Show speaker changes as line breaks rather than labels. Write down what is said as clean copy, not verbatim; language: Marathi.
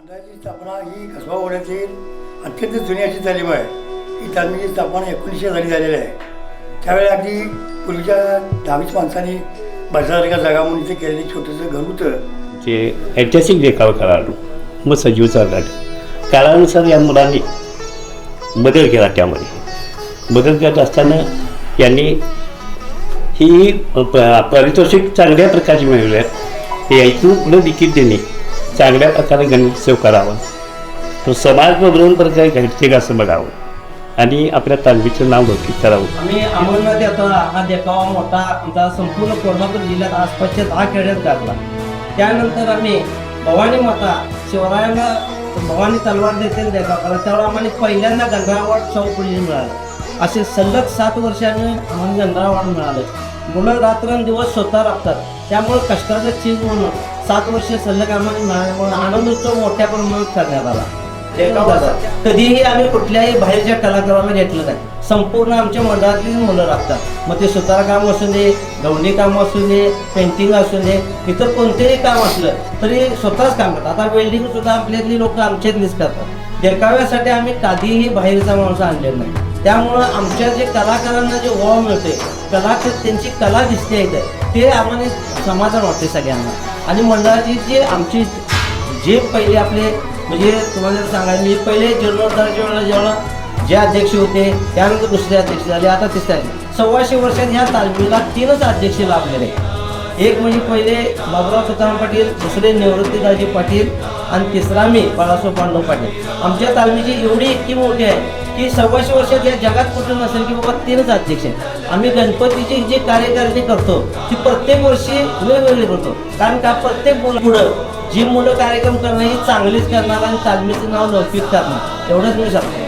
मंडळाची स्थापना ही कसबा ओढ्यातील अत्यंत जुनी अशी तालीम आहे. ही तालमीची स्थापना 1900 साली झालेली आहे. त्यावेळी अगदी पूर्वीच्या 10-20 माणसांनी बसासारख्या जागा म्हणून इथे केलेलं छोटंसं घर होतं.
जे ऐतिहासिक देखावा कराडू मग सजीव चालतात. काळानुसार या मुलांनी बदल केला. त्यामध्ये बदल करत असताना यांनी ही पारितोषिक चांगल्या प्रकारची मिळवली आहे. यातून पुढं देखील त्यांनी चांगल्या प्रकारे गणेशोत्सव करावा, तो समाज बदलून प्रकारे घडते असं बघावं आणि आपल्या तालमीचं नाव लौकिक करावं.
आम्ही अंमलमध्ये येतो. हा देखावा मोठा आमचा संपूर्ण कोल्हापूर जिल्ह्यात आसपासच्या 10 खेड्यात गाजला. त्यानंतर आम्ही भवानी माता शिवरायांना भवानी तलवार देते देखावा केला. त्यावेळेला आम्हाला पहिल्यांदा गंगावाड चौकडी मिळालं. असे सलग 7 वर्षाने आम्हाला गंगावाड मिळालं. मुलं रात्रंदिवस स्वतः राबतात. त्यामुळे कष्टाचं चीज म्हणून 7 वर्ष सलग आम्हाला मिळाल्यामुळे आनंद उत्सव मोठ्या प्रमाणात करण्यात आला. कधीही आम्ही कुठल्याही बाहेरच्या कलाकारांना घेतलं नाही. संपूर्ण आमच्या मंडळातली मुलं राबतात. मग ते सुतार काम असू दे, गवणी काम असू दे, पेंटिंग असू दे, इतर कोणतेही काम असलं तरी स्वतःच काम करतात. आता वेल्डिंग सुद्धा आपल्यातली लोक आमच्यातलीच करतात. देखाव्यासाठी आम्ही कधीही बाहेरचा माणूस आणलेला नाही. त्यामुळं आमच्या जे कलाकारांना जे ओळख मिळते, कलाकार त्यांची कला दिसते इथं, ते आम्हाला समाधान वाटते सगळ्यांना. आणि मंडळाची जे आमची जे पहिले आपले म्हणजे तुम्हाला जर सांगायला मी पहिले जीर्णोद्धाराच्या वेळेला जेव्हा जे अध्यक्ष होते त्यानंतर दुसरे अध्यक्ष झाले, आता तिसरे. 125 वर्षात ह्या तालमीला 3च अध्यक्ष लाभलेले. एक म्हणजे पहिले बाबुराव तुकाराम पाटील, दुसरे निवृत्तीदाजी पाटील आणि तिसरा मी बाळासाहेब पांडव पाटील. आमच्या तालमीची एवढी इतकी मोठी आहे की 125 वर्षात या जगात कुठं नसेल की बाबा 3च अध्यक्ष आहेत. आम्ही गणपतीची जी कार्यकारिणी करतो ती प्रत्येक वर्षी वेगवेगळी करतो. कारण का प्रत्येक पुढं जी मुलं कार्यक्रम करणं ही चांगलीच करणार आणि तालमीचं नाव लौकिक करणार, एवढंच मी सांगतो.